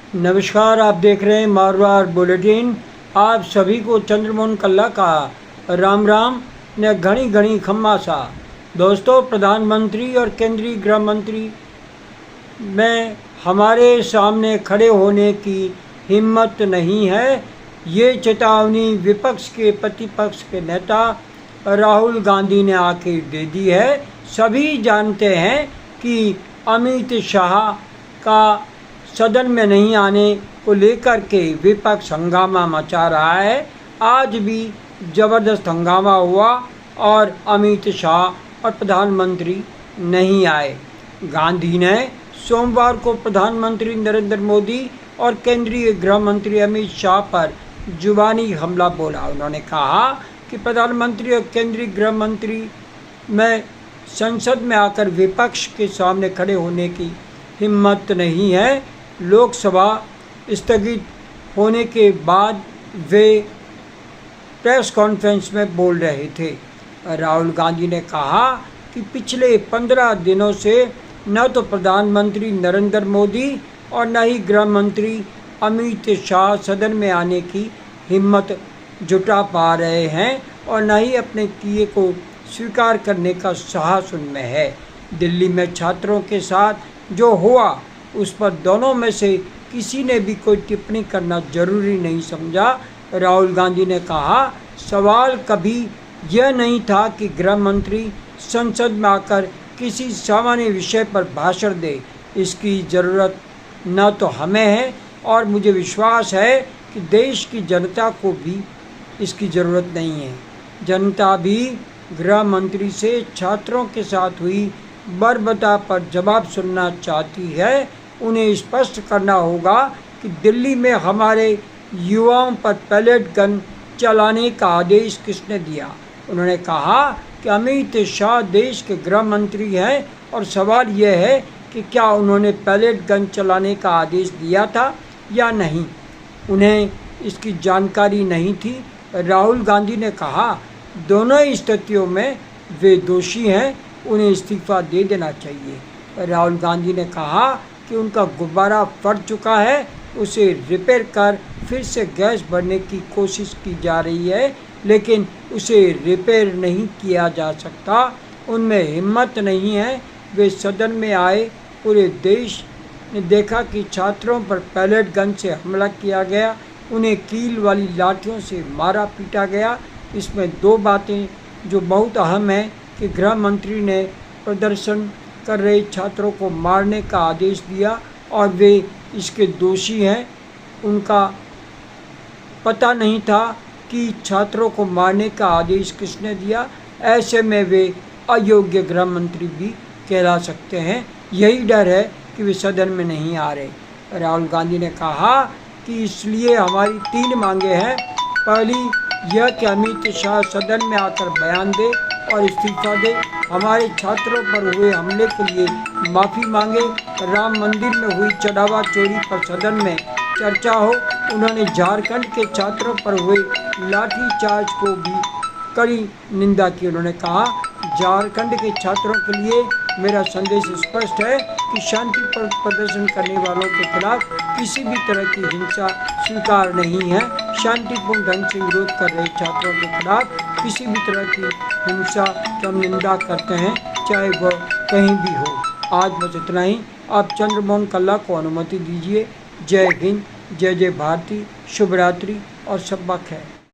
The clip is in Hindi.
नमस्कार, आप देख रहे हैं मारवाड़ बुलेटिन। आप सभी को चंद्रमोहन कल्ला का राम राम ने घनी घनी खम्मा सा। दोस्तों, प्रधानमंत्री और केंद्रीय गृह मंत्री में हमारे सामने खड़े होने की हिम्मत नहीं है। ये चेतावनी विपक्ष के प्रतिपक्ष के नेता राहुल गांधी ने आके दे दी है। सभी जानते हैं कि अमित शाह का सदन में नहीं आने को लेकर के विपक्ष हंगामा मचा रहा है। आज भी ज़बरदस्त हंगामा हुआ और अमित शाह और प्रधानमंत्री नहीं आए। गांधी ने सोमवार को प्रधानमंत्री नरेंद्र मोदी और केंद्रीय गृह मंत्री अमित शाह पर जुबानी हमला बोला। उन्होंने कहा कि प्रधानमंत्री और केंद्रीय गृह मंत्री में संसद में आकर विपक्ष के सामने खड़े होने की हिम्मत नहीं है। लोकसभा स्थगित होने के बाद वे प्रेस कॉन्फ्रेंस में बोल रहे थे। राहुल गांधी ने कहा कि पिछले 15 दिनों से न तो प्रधानमंत्री नरेंद्र मोदी और न ही गृह मंत्री अमित शाह सदन में आने की हिम्मत जुटा पा रहे हैं और न ही अपने किए को स्वीकार करने का साहस उनमें है। दिल्ली में छात्रों के साथ जो हुआ उस पर दोनों में से किसी ने भी कोई टिप्पणी करना जरूरी नहीं समझा। राहुल गांधी ने कहा, सवाल कभी यह नहीं था कि गृह मंत्री संसद में आकर किसी सामान्य विषय पर भाषण दे। इसकी ज़रूरत न तो हमें है और मुझे विश्वास है कि देश की जनता को भी इसकी ज़रूरत नहीं है। जनता भी गृह मंत्री से छात्रों के साथ हुई बर्बरता पर जवाब सुनना चाहती है। उन्हें स्पष्ट करना होगा कि दिल्ली में हमारे युवाओं पर पैलेट गन चलाने का आदेश किसने दिया। उन्होंने कहा कि अमित शाह देश के गृह मंत्री हैं और सवाल यह है कि क्या उन्होंने पैलेट गन चलाने का आदेश दिया था या नहीं। उन्हें इसकी जानकारी नहीं थी। राहुल गांधी ने कहा, दोनों ही स्थितियों में वे दोषी हैं, उन्हें इस्तीफा दे देना चाहिए। राहुल गांधी ने कहा कि उनका गुब्बारा फट चुका है, उसे रिपेयर कर फिर से गैस भरने की कोशिश की जा रही है, लेकिन उसे रिपेयर नहीं किया जा सकता। उनमें हिम्मत नहीं है। वे सदन में आए। पूरे देश ने देखा कि छात्रों पर पैलेट गन से हमला किया गया, उन्हें कील वाली लाठियों से मारा पीटा गया। इसमें दो बातें जो बहुत अहम हैं कि गृह मंत्री ने प्रदर्शन कर रहे छात्रों को मारने का आदेश दिया और वे इसके दोषी हैं। उनका पता नहीं था कि छात्रों को मारने का आदेश किसने दिया। ऐसे में वे अयोग्य गृह मंत्री भी कहला सकते हैं। यही डर है कि वे सदन में नहीं आ रहे। राहुल गांधी ने कहा कि इसलिए हमारी 3 मांगे हैं। पहली यह कि अमित शाह सदन में आकर बयान दे और इस्तीफा दे। हमारे छात्रों पर हुए हमले के लिए माफ़ी मांगे। राम मंदिर में हुई चढ़ावा चोरी पर सदन में चर्चा हो। उन्होंने झारखंड के छात्रों पर हुए लाठीचार्ज को भी कड़ी निंदा की। उन्होंने कहा, झारखंड के छात्रों के लिए मेरा संदेश स्पष्ट है कि शांति पर प्रदर्शन करने वालों के खिलाफ किसी भी तरह की हिंसा स्वीकार नहीं है। शांतिपूर्ण ढंग से विरोध कर रहे छात्रों के खिलाफ किसी भी तरह की हिंसा की हम निंदा करते हैं, चाहे वह कहीं भी हो। आज बस इतना ही। आप चंद्रमोहन कल्ला को अनुमति दीजिए। जय हिंद, जय जय भारती, शुभ रात्रि और शब्बा खैर।